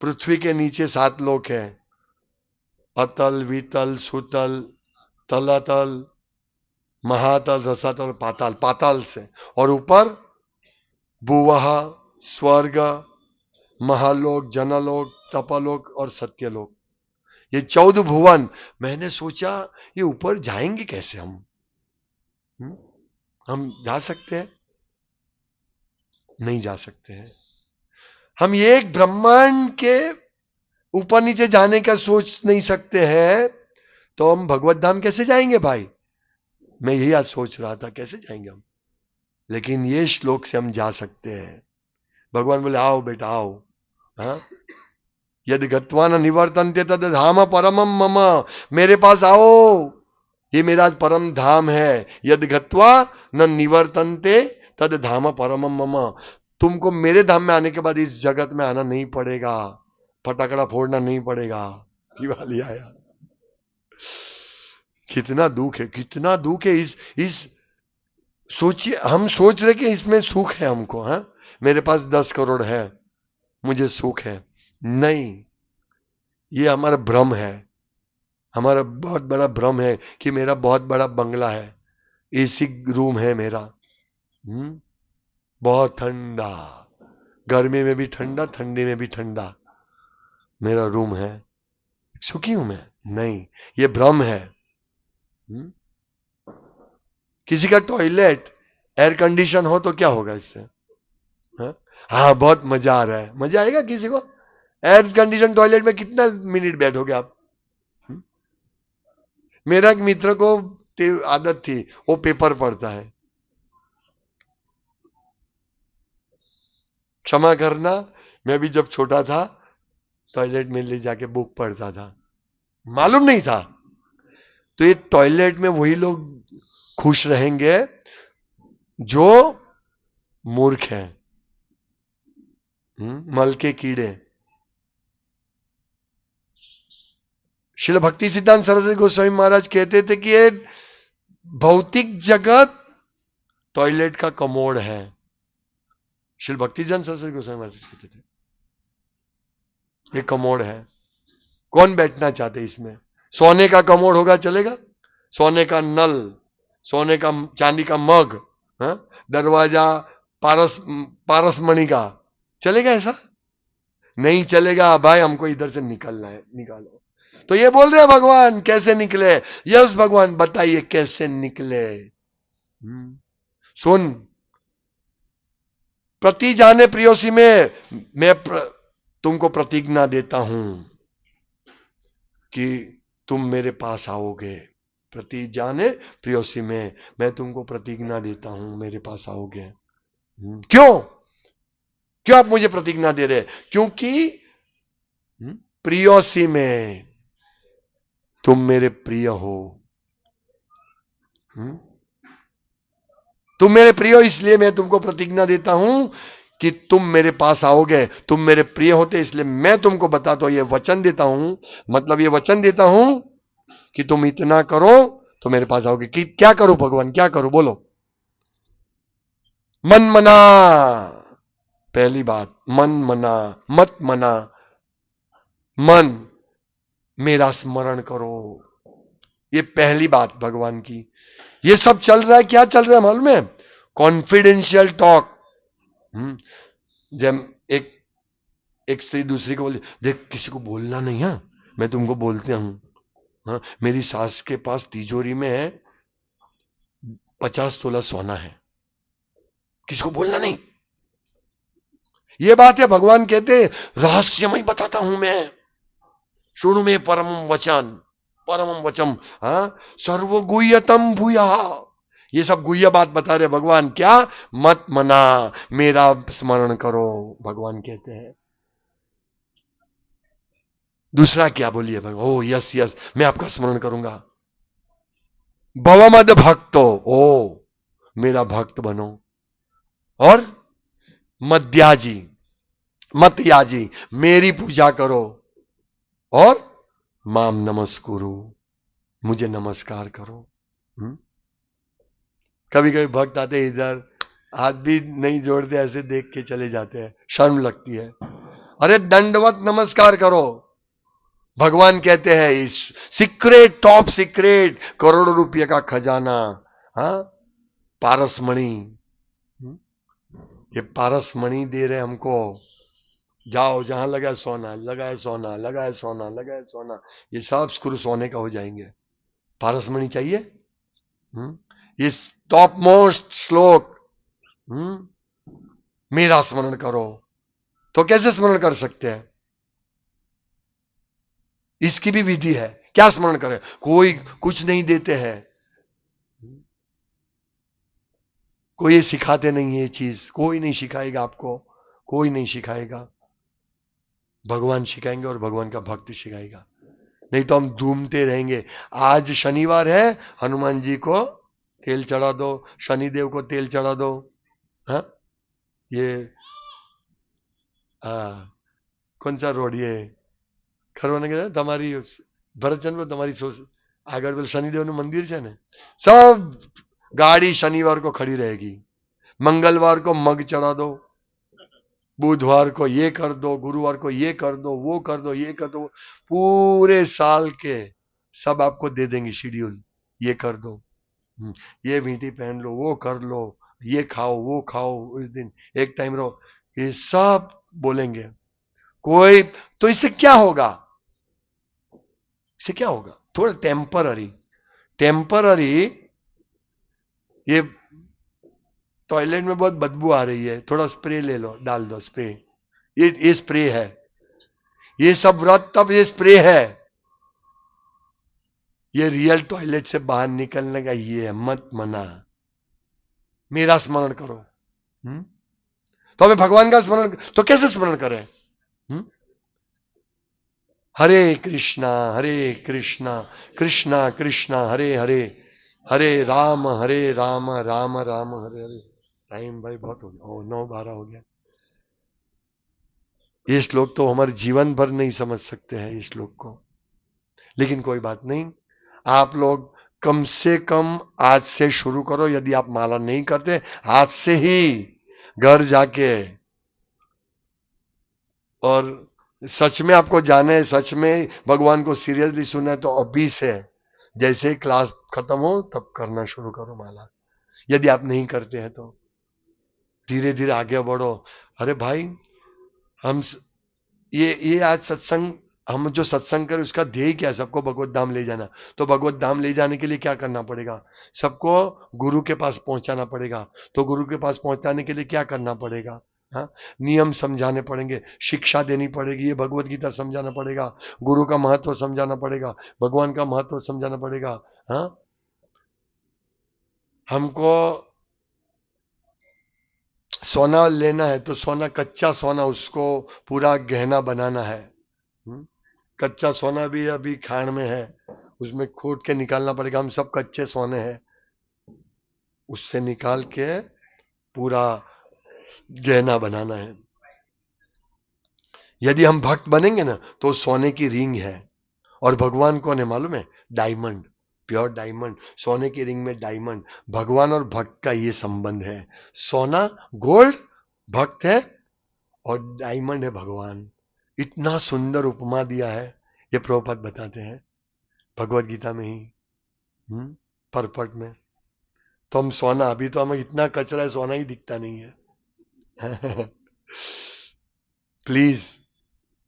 पृथ्वी के नीचे 7 लोक है, अतल, वितल, सुतल, तलातल, महातल, रसातल, पाताल, पाताल से, और ऊपर भुवः, स्वर्ग, महालोक, जनलोक, तपलोक और सत्यलोक। ये 14 भुवन। मैंने सोचा ये ऊपर जाएंगे कैसे हम? हम जा सकते हैं? नहीं जा सकते हैं। हम ये एक ब्रह्मांड के ऊपर नीचे जाने का सोच नहीं सकते हैं, तो हम भगवत धाम कैसे जाएंगे भाई? मैं यही आज सोच रहा था, कैसे जाएंगे हम? लेकिन ये श्लोक से हम जा सकते हैं। भगवान बोले आओ बेटा आओ। हाँ, यदि गत्वा न निवर्तन्ते तद धाम परमम मम, मेरे पास आओ, ये मेरा परम धाम है। यदि गत्वा न निवर्तन्ते तद धाम परमम मम, तुमको मेरे धाम में आने के बाद इस जगत में आना नहीं पड़ेगा, फटाकड़ा फोड़ना नहीं पड़ेगा। दिवाली आया। कितना दुख है, कितना दुख है इस सोचिए, हम सोच रहे कि इसमें सुख है हमको। हाँ, मेरे पास 10 करोड़ है, मुझे सुख है। नहीं, ये हमारा भ्रम है। हमारा बहुत बड़ा भ्रम है कि मेरा बहुत बड़ा बंगला है, एसी रूम है मेरा, बहुत ठंडा, गर्मी में भी ठंडा, ठंडी में भी ठंडा मेरा रूम है, सुखी हूं मैं? नहीं, ये भ्रम है। किसी का टॉयलेट एयर कंडीशन हो तो क्या होगा इससे? हाँ, बहुत मजा आ रहा है। मजा आएगा किसी को? एयर कंडीशन टॉयलेट में कितना मिनट बैठोगे आप? मेरा एक मित्र को आदत थी, वो पेपर पढ़ता है। क्षमा करना, मैं भी जब छोटा था टॉयलेट में ले जाके बुक पढ़ता था, मालूम नहीं था। तो ये टॉयलेट में वही लोग खुश रहेंगे जो मूर्ख हैं, मल के कीड़े। श्रील भक्ति सिद्धांत सरस्वती गोस्वामी महाराज कहते थे कि ये भौतिक जगत टॉयलेट का कमोड है। श्रील भक्ति सिद्धांत सरस्वती गोस्वामी महाराज कहते थे ये कमोड है। कौन बैठना चाहते इसमें? सोने का कमोड होगा चलेगा? सोने का नल, सोने का चांदी का मग, दरवाजा पारस मणि का, चलेगा ऐसा? नहीं चलेगा भाई, हमको इधर से निकलना है, निकालो। तो ये बोल रहे हैं भगवान कैसे निकले? यस भगवान बताइए कैसे निकले। सुन, प्रति जाने प्रियोसी में मैं तुमको प्रतिज्ञा देता हूं कि तुम मेरे पास आओगे। प्रति जाने प्रियोसी में मैं तुमको प्रतिज्ञा देता हूं, मेरे पास आओगे। क्यों? क्यों आप मुझे प्रतिज्ञा दे रहे? क्योंकि प्रियोसी में तुम मेरे प्रिय हो। तुम मेरे प्रिय हो, इसलिए मैं तुमको प्रतिज्ञा देता हूं कि तुम मेरे पास आओगे। तुम मेरे प्रिय होते इसलिए मैं तुमको बताता हूं, ये वचन देता हूं। मतलब ये वचन देता हूं कि तुम इतना करो तो मेरे पास आओगे। कि क्या करो भगवान, क्या करो बोलो? मन मना, पहली बात मन मना, मत मना। मन, मेरा स्मरण करो, ये पहली बात भगवान की। ये सब चल रहा है, क्या चल रहा है मालूम है? Confidential talk. जब एक स्त्री दूसरी को बोलती, देख किसी को बोलना नहीं है, मैं तुमको बोलती हूं, मेरी सास के पास तिजोरी में 50 तोला सोना है, किसी को बोलना नहीं। ये बात है। भगवान कहते रहस्यमय बताता हूं मैं, सुनु में परमम वचन, परमम वचम, सर्वगुह्यतम भूया। ये सब गुह्य बात बता रहे भगवान। क्या? मत मना, मेरा स्मरण करो, भगवान कहते हैं। दूसरा क्या बोलिए भगवान? ओ यस यस, मैं आपका स्मरण करूंगा। भवमद भक्तो, ओ मेरा भक्त बनो। और मध्याजी, मतयाजी, मेरी पूजा करो। और माम नमस्कुरु, मुझे नमस्कार करो। कभी कभी भक्त आते इधर, हाथ भी नहीं जोड़ते, ऐसे देख के चले जाते हैं, शर्म लगती है। अरे दंडवत नमस्कार करो। भगवान कहते हैं इस सीक्रेट, टॉप सीक्रेट, करोड़ों रुपये का खजाना, हाँ, पारसमणि, ये पारसमणि दे रहे हमको। जाओ जहां लगा सोना, लगा सोना, लगा सोना, लगा सोना, ये सब स्क्रू सोने का हो जाएंगे। पारसमणि चाहिए? ये टॉप मोस्ट श्लोक, मेरा स्मरण करो। तो कैसे स्मरण कर सकते हैं? इसकी भी विधि है। क्या स्मरण करें? कोई कुछ नहीं देते हैं, कोई ये सिखाते नहीं है, ये चीज कोई नहीं सिखाएगा आपको, कोई नहीं सिखाएगा। भगवान सिखाएंगे और भगवान का भक्त सिखाएगा, नहीं तो हम घूमते रहेंगे। आज शनिवार है, हनुमान जी को तेल चढ़ा दो, शनिदेव को तेल चढ़ा दो। हाँ, ये कौन सा रोड, ये खरवाने के તમારી ભરતચંદ્ર તમારી આગળ પેલું શનિદેવનું મંદિર છે ને, सब गाड़ी शनिवार को खड़ी रहेगी। मंगलवार को मग चढ़ा दो, बुधवार को ये कर दो, गुरुवार को ये कर दो, वो कर दो, ये कर दो, पूरे साल के सब आपको दे देंगे शेड्यूल। ये कर दो, ये वींटी पहन लो, वो कर लो, ये खाओ, वो खाओ, उस दिन एक टाइम रहो, ये सब बोलेंगे। कोई तो इससे क्या होगा? इससे क्या होगा? थोड़ा टेम्पररी, टेम्पररी। ये टॉयलेट में बहुत बदबू आ रही है, थोड़ा स्प्रे ले लो, डाल दो स्प्रे, ये स्प्रे है, ये सब व्रत तब ये स्प्रे है। ये रियल टॉयलेट से बाहर निकलने का ये है, मत मना, मेरा स्मरण करो। तो हमें भगवान का स्मरण, तो कैसे स्मरण करें? हरे कृष्णा कृष्णा कृष्णा हरे हरे, हरे राम राम राम हरे हरे। टाइम भाई बहुत हो गया, 9:12 हो गया। ये श्लोक तो हमारे जीवन भर नहीं समझ सकते हैं ये श्लोक को, लेकिन कोई बात नहीं, आप लोग कम से कम आज से शुरू करो। यदि आप माला नहीं करते, आज से ही घर जाके, और सच में आपको जाना है, सच में भगवान को सीरियसली सुनना है, तो अभी से, जैसे ही क्लास खत्म हो तब करना शुरू करो माला। यदि आप नहीं करते हैं तो धीरे धीरे आगे बढ़ो। अरे भाई, हम ये आज सत्संग, हम जो सत्संग करें उसका ध्येय क्या है? सबको भगवत धाम ले जाना। तो भगवत धाम ले जाने के लिए क्या करना पड़ेगा? सबको गुरु के पास पहुंचाना पड़ेगा। तो गुरु के पास पहुंचाने के लिए क्या करना पड़ेगा? हाँ, नियम समझाने पड़ेंगे, शिक्षा देनी पड़ेगी, ये भगवत गीता समझाना पड़ेगा, गुरु का महत्व समझाना पड़ेगा, भगवान का महत्व समझाना पड़ेगा। हाँ, हमको सोना लेना है तो सोना, कच्चा सोना, उसको पूरा गहना बनाना है। कच्चा सोना भी अभी खान में है, उसमें खोद के निकालना पड़ेगा। हम सब कच्चे सोने हैं, उससे निकाल के पूरा गहना बनाना है। यदि हम भक्त बनेंगे ना, तो सोने की रिंग है, और भगवान कौन है मालूम है? डायमंड, प्योर डायमंड, सोने की रिंग में डायमंड। भगवान और भक्त का ये संबंध है। सोना गोल्ड भक्त है, और डायमंड है भगवान। इतना सुंदर उपमा दिया है, ये प्रभुपाद बताते हैं भगवत गीता में ही, परपट में। तो हम सोना, अभी तो हमें इतना कचरा है, सोना ही दिखता नहीं है। प्लीज,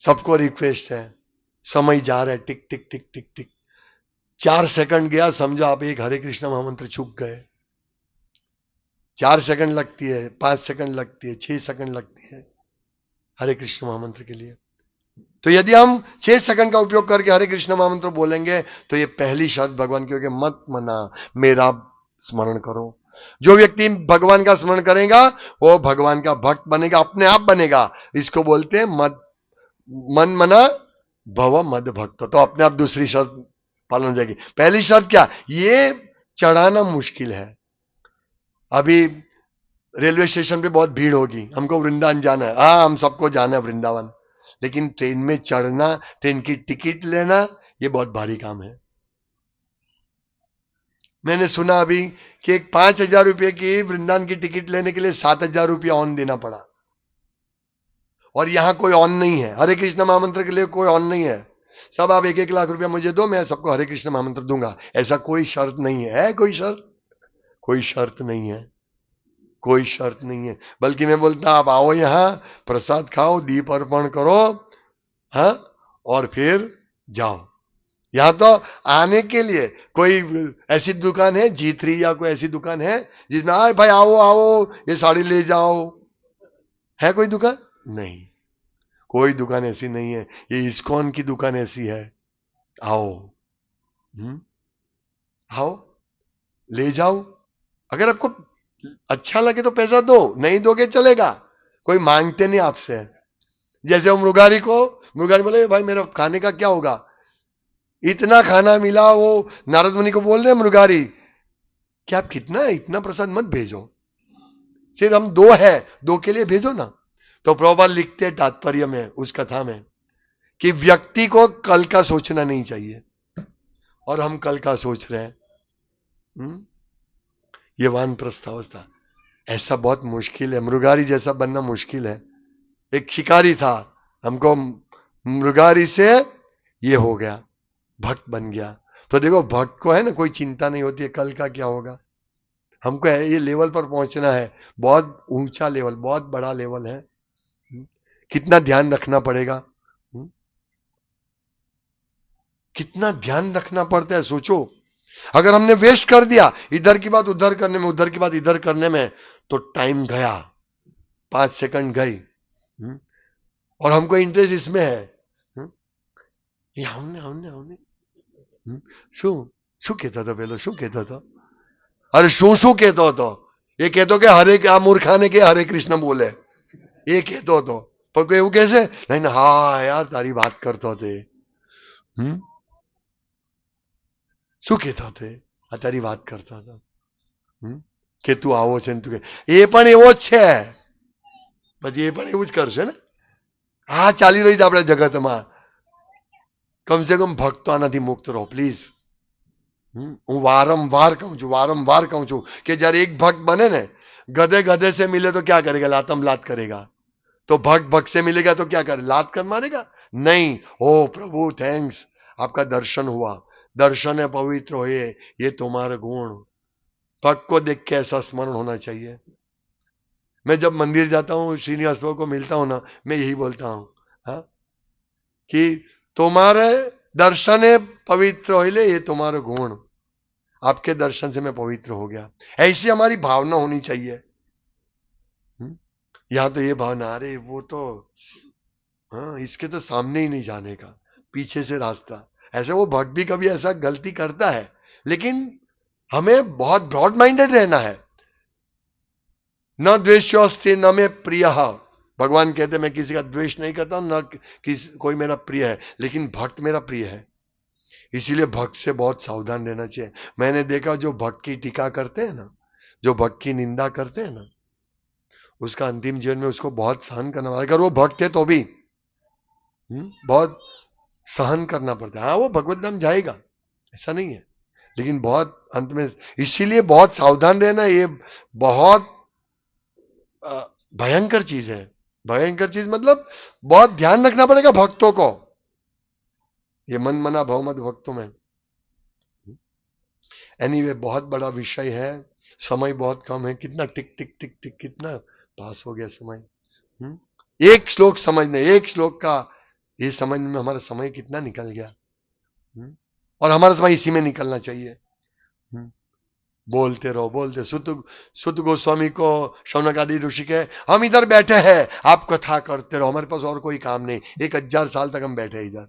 सबको रिक्वेस्ट है, समय जा रहा है, टिक टिक टिक टिक टिक, 4 सेकंड गया, समझो आप एक हरे कृष्ण महामंत्र चूक गए। 4 सेकंड लगती है, 5 सेकंड लगती है, 6 सेकंड लगती है हरे कृष्ण महामंत्र के लिए। तो यदि हम 6 सेकंड का उपयोग करके हरे कृष्ण महामंत्र बोलेंगे, तो ये पहली शर्त भगवान की होगी, मत मना, मेरा स्मरण करो। जो व्यक्ति भगवान का स्मरण करेगा वो भगवान का भक्त बनेगा, अपने आप बनेगा। इसको बोलते हैं मत, मन मना भव मद भक्त। तो अपने आप दूसरी शर्त पालन हो जाएगी। पहली शर्त क्या? ये चढ़ाना मुश्किल है। अभी रेलवे स्टेशन पे बहुत भीड़ होगी, हमको वृंदावन जाना है, हाँ हम सबको जाना है वृंदावन, लेकिन ट्रेन में चढ़ना, ट्रेन की टिकट लेना, ये बहुत भारी काम है। मैंने सुना अभी कि एक 5,000 रुपये की वृंदावन की टिकट लेने के लिए 7,000 रुपया ऑन देना पड़ा, और यहां कोई ऑन नहीं है। हरे कृष्ण महामंत्र के लिए कोई ऑन नहीं है। सब आप 1-1 लाख रुपया मुझे दो, मैं सबको हरे कृष्ण महामंत्र दूंगा, ऐसा कोई शर्त नहीं है। कोई शर्त? कोई शर्त नहीं है, कोई शर्त नहीं है। बल्कि मैं बोलता आप आओ यहां, प्रसाद खाओ, दीप अर्पण करो, हाँ, और फिर जाओ। यहां तो आने के लिए कोई ऐसी दुकान है G3 या कोई ऐसी दुकान है जिसमें आए भाई आओ आओ ये साड़ी ले जाओ? है कोई दुकान? नहीं, कोई दुकान ऐसी नहीं है। ये इस्कॉन की दुकान ऐसी है। आओ, आओ, ले जाओ। अगर आपको अच्छा लगे तो पैसा दो, नहीं दोगे चलेगा, कोई मांगते नहीं आपसे। जैसे वो मुर्गारी बोले भाई मेरा खाने का क्या होगा, इतना खाना मिला। वो नारद मुनि को बोल रहे मुर्गारी कि आप कितना इतना प्रसाद मत भेजो, सिर्फ हम दो है, दो के लिए भेजो ना। तो प्रभुपाद लिखते तात्पर्य में उस कथा में कि व्यक्ति को कल का सोचना नहीं चाहिए, और हम कल का सोच रहे हैं। ये वानप्रस्थ अवस्था ऐसा बहुत मुश्किल है। मृगारी जैसा बनना मुश्किल है। एक शिकारी था, हमको मृगारी से ये हो गया, भक्त बन गया। तो देखो भक्त को है ना कोई चिंता नहीं होती है कल का क्या होगा। हमको ये लेवल पर पहुंचना है, बहुत ऊंचा लेवल, बहुत बड़ा लेवल है। कितना ध्यान रखना पड़ेगा, कितना ध्यान रखना पड़ता है, सोचो। अगर हमने वेस्ट कर दिया इधर की बात उधर करने में, उधर की बात इधर करने में, तो टाइम गया, 5 सेकंड गई, और हमको इंटरेस्ट इसमें है। ये हमने हमने हमने શું શું કહેતો હતો પેલો, શું કહેતો હતો? અરે શું કહેતો હતો? એ કહેતો કે આ મૂર્ખાને કે હરે કૃષ્ણ બોલે, એ કહેતો હતો। પણ કોઈ એવું કહે છે નહીં, હા યાર તારી વાત કરતો હતો, શું કહેતો હતો? આ તારી વાત કરતો હતો કે તું આવો છે ને તું કે એ પણ એવો જ છે, પછી એ પણ એવું જ કરશે ને। આ ચાલી રહી છે આપણા જગતમાં। કમસે કમ ભક્તો આનાથી મુક્ત રહો પ્લીઝ। હું વારંવાર કહું છું કે જ્યારે એક ભक्त બને ને, गधे से मिले तो क्या करेगा, लातम लात करेगा। तो भक्त से मिलेगा तो क्या करे, लात कर मारेगा? नहीं। ओ प्रभु थैंक्स, आपका दर्शन हुआ, दर्शन है पवित्र हो, ये तुम्हारे गुण। भक्त को देख के ऐसा स्मरण होना चाहिए। मैं जब मंदिर जाता हूँ, श्रीनिवास बाबू को मिलता हूं ना, मैं यही बोलता हूं, हाँ, कि तुम्हारे दर्शन है पवित्र होइले, ये तुम्हारे गुण, आपके दर्शन से मैं पवित्र हो गया। ऐसी हमारी भावना होनी चाहिए। यहां तो ये भावना, अरे वो तो हाँ, इसके तो सामने ही नहीं जाने का, पीछे से रास्ता। ऐसे वो भक्त भी कभी ऐसा गलती करता है, लेकिन हमें बहुत ब्रॉड माइंडेड रहना है। न द्वेष्योस्ति न में प्रिय, भगवान कहते मैं किसी का द्वेष नहीं करता, न कोई मेरा प्रिय है, लेकिन भक्त मेरा प्रिय है। इसीलिए भक्त से बहुत सावधान रहना चाहिए। मैंने देखा जो भक्त की टीका करते हैं ना, जो भक्त की निंदा करते हैं ना, उसका अंतिम जीवन में उसको बहुत सहन करना पड़ता है। अगर वो भक्त है तो भी बहुत सहन करना पड़ता है। हाँ, वो भगवत धाम जाएगा, ऐसा नहीं है, लेकिन बहुत अंत में, इसीलिए बहुत सावधान रहना। ये बहुत भयंकर चीज है। भयंकर चीज मतलब बहुत ध्यान रखना पड़ेगा भक्तों को। ये मन मना भव मत भक्तों में। एनीवे, बहुत बड़ा विषय है, समय बहुत कम है। कितना टिक टिक टिक टिक कितना पास हो गया समय। एक श्लोक समझने, एक श्लोक का ये समझने में हमारा समय कितना निकल गया, और हमारा समय इसी में निकलना चाहिए। बोलते रहो, बोलते। सुत गोस्वामी को शौनक आदि ऋषि के, हम इधर बैठे हैं, आप कथा करते रहो, हमारे पास और कोई काम नहीं, 1000 साल तक हम बैठे इधर,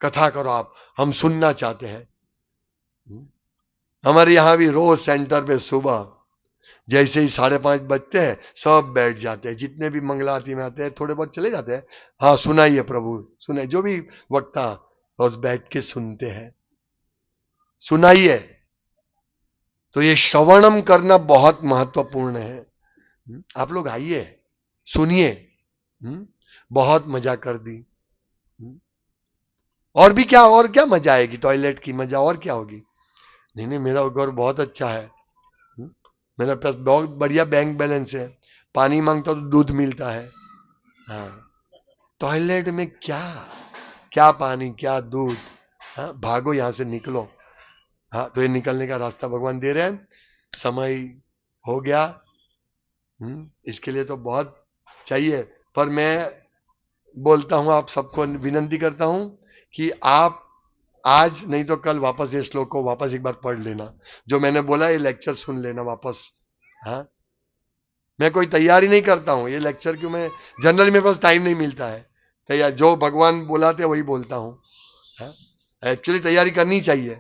कथा करो आप, हम सुनना चाहते हैं। हमारे यहां भी रोज सेंटर पे सुबह जैसे ही 5:30 बजते हैं, सब बैठ जाते हैं, जितने भी मंगला आरती में आते हैं, थोड़े बहुत चले जाते हैं। हाँ, सुनाइए प्रभु, सुनाइए, जो भी वक्ता रोज बैठ के सुनते हैं, सुनाइए। तो ये श्रवणम करना बहुत महत्वपूर्ण है। आप लोग आइए, सुनिए, बहुत मजा कर दी। और भी क्या, और क्या मजा आएगी, टॉयलेट की मजा और क्या होगी। नहीं नहीं, मेरा घर बहुत अच्छा है, मेरा पास बहुत बढ़िया बैंक बैलेंस है, पानी मांगता तो दूध मिलता है। हाँ, टॉयलेट में क्या, क्या पानी क्या दूध। हाँ, भागो यहां से निकलो। हाँ, तो ये निकलने का रास्ता भगवान दे रहे हैं। समय हो गया। इसके लिए तो बहुत चाहिए, पर मैं बोलता हूं, आप सबको विनंती करता हूं कि आप आज नहीं तो कल वापस ये श्लोक को वापस एक बार पढ़ लेना, जो मैंने बोला ये लेक्चर सुन लेना वापस। हाँ, मैं कोई तैयारी नहीं करता हूं, ये लेक्चर क्यों, मैं जनरली मेरे पास टाइम नहीं मिलता है तैयार, जो भगवान बुलाते वही बोलता हूं। एक्चुअली तैयारी करनी चाहिए,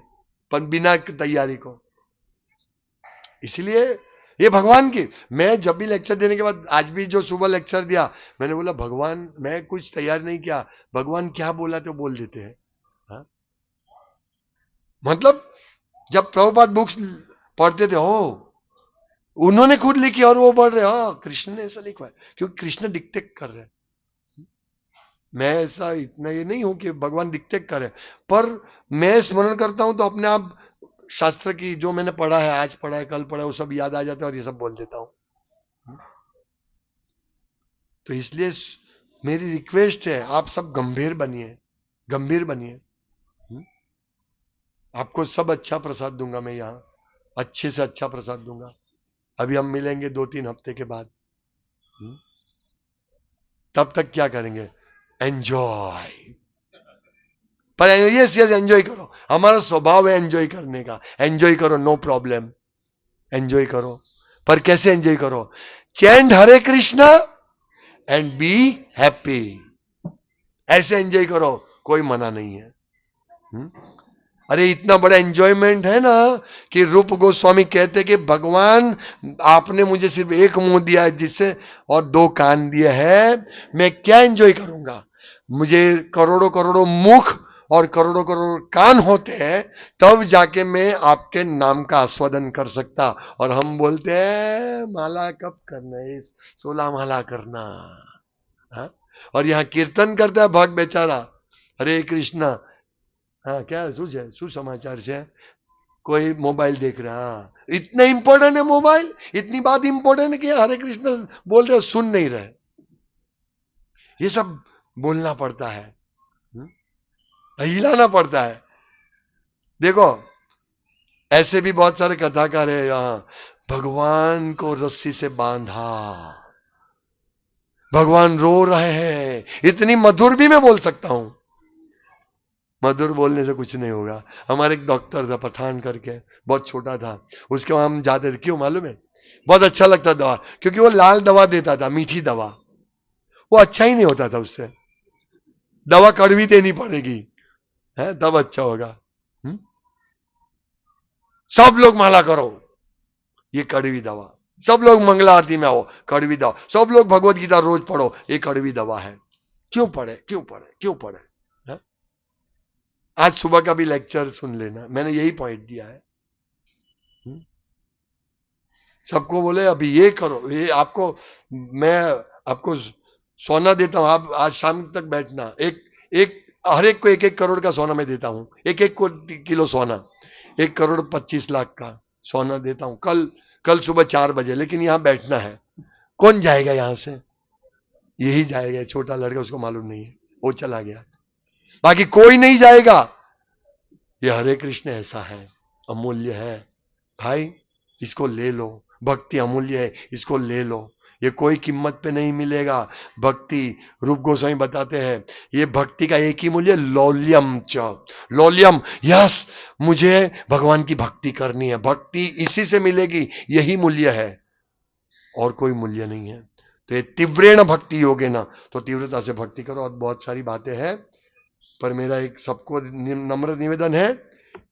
पर बिना तैयारी को, इसलिए ये भगवान की, मैं जब भी लेक्चर देने के बाद, आज भी जो सुबह लेक्चर दिया, मैंने बोला भगवान, मैं कुछ तैयार नहीं किया, भगवान क्या बोला तो बोल देते हैं। हाँ? मतलब जब प्रभुपाद बुक्स पढ़ते थे, हो उन्होंने खुद लिखी और वो पढ़ रहे, हाँ कृष्ण ने ऐसा लिखा है, क्योंकि कृष्ण डिक्टेट कर रहे हैं। मैं ऐसा इतना ये नहीं हूं कि भगवान डिक्टेट करे, पर मैं स्मरण करता हूं तो अपने आप शास्त्र की जो मैंने पढ़ा है, आज पढ़ा है, कल पढ़ा है, वो सब याद आ जाता है और ये सब बोल देता हूं। तो इसलिए मेरी रिक्वेस्ट है, आप सब गंभीर बनिए, गंभीर बनिए। आपको सब अच्छा प्रसाद दूंगा मैं यहां, अच्छे से अच्छा प्रसाद दूंगा। अभी हम मिलेंगे 2-3 हफ्ते के बाद। तब तक क्या करेंगे, एंजॉय। पर यस यस, एंजॉय करो, हमारा स्वभाव है एंजॉय करने का, एंजॉय करो, नो प्रॉब्लम, एंजॉय करो। पर कैसे एंजॉय करो, chant Hare Krishna and be happy, ऐसे एंजॉय करो, कोई मना नहीं है। अरे इतना बड़ा एंजॉयमेंट है ना, कि रूप गोस्वामी कहते कि भगवान आपने मुझे सिर्फ एक मुंह दिया है जिससे, और 2 कान दिए हैं, मैं क्या एंजॉय करूंगा। मुझे करोड़ों करोड़ों मुख और करोड़ों करोड़ कान होते हैं, तब जाके मैं आपके नाम का आस्वादन कर सकता। और हम बोलते हैं माला कब करना है, 16 माला करना। हा? और यहां कीर्तन करता है भक्त बेचारा, हरे कृष्णा। हाँ, क्या है सुसमाचार से कोई मोबाइल देख रहा है, हाँ, इतना इंपॉर्टेंट है मोबाइल, इतनी बात इंपॉर्टेंट है कि हरे कृष्ण बोल रहे सुन नहीं रहे। ये सब बोलना पड़ता है, हिलाना पड़ता है। देखो ऐसे भी बहुत सारे कथाकार है यहाँ, भगवान को रस्सी से बांधा, भगवान रो रहे हैं, इतनी मधुर भी मैं बोल सकता हूं। मधुर बोलने से कुछ नहीं होगा। हमारे एक डॉक्टर था पठान करके, बहुत छोटा था, उसके वहां हम जाते थे, क्यों मालूम है, बहुत अच्छा लगता दवा, क्योंकि वो लाल दवा देता था, मीठी दवा, वो अच्छा ही नहीं होता था उससे, दवा कड़वी देनी पड़ेगी है तब अच्छा होगा। सब लोग माला करो, ये कड़वी दवा, सब लोग मंगला आरती में आओ, कड़वी दवा, सब लोग भगवत गीता रोज पढ़ो, ये कड़वी दवा है। क्यों पढ़े क्यों पढ़े क्यों पढ़े। आज सुबह का भी लेक्चर सुन लेना, मैंने यही पॉइंट दिया है। सबको बोले अभी ये करो, ये आपको, मैं आपको सोना देता हूं, आप आज शाम तक बैठना, एक एक हर एक को 1-1 करोड़ का सोना मैं देता हूं, 1-1 किलो सोना, 1,25,00,000 का सोना देता हूं, कल कल सुबह 4 बजे, लेकिन यहां बैठना है। कौन जाएगा यहां से, यही जाएगा, छोटा लड़का, उसको मालूम नहीं है, वो चला गया, बाकी कोई नहीं जाएगा। ये हरे कृष्ण ऐसा है, अमूल्य है भाई, इसको ले लो, भक्ति अमूल्य है, इसको ले लो, ये कोई कीमत पे नहीं मिलेगा। भक्ति, रूप गोस्वामी बताते हैं, ये भक्ति का एक ही मूल्य, लौल्यम च, लौल्यम, यस मुझे भगवान की भक्ति करनी है, भक्ति इसी से मिलेगी, यही मूल्य है, और कोई मूल्य नहीं है। तो ये तीव्रेण भक्ति योगे ना, तो तीव्रता से भक्ति करो। और बहुत सारी बातें हैं, पर मेरा एक सबको नम्र निवेदन है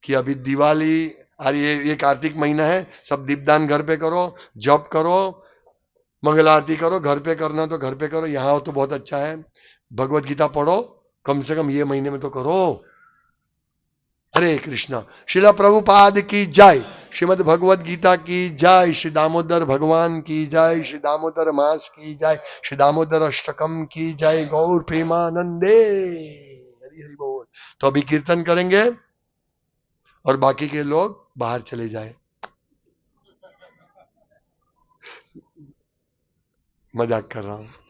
कि अभी दिवाली, अरे ये कार्तिक महीना है, सब दीपदान घर पे करो, जप करो, मंगल आरती करो, घर पे करना तो घर पे करो, यहां हो तो बहुत अच्छा है, भगवत गीता पढ़ो, कम से कम ये महीने में तो करो। हरे कृष्णा। शिला प्रभुपाद की जय, श्रीमद भगवत गीता की जय, श्री दामोदर भगवान की जय, श्री दामोदर मास की जय, श्री दामोदर अष्टकम की जय, गौर प्रेमानंदे, हरि हरि बोल। तो अभी कीर्तन करेंगे और बाकी के लोग बाहर चले जाए। मजाक कर रहा हूं।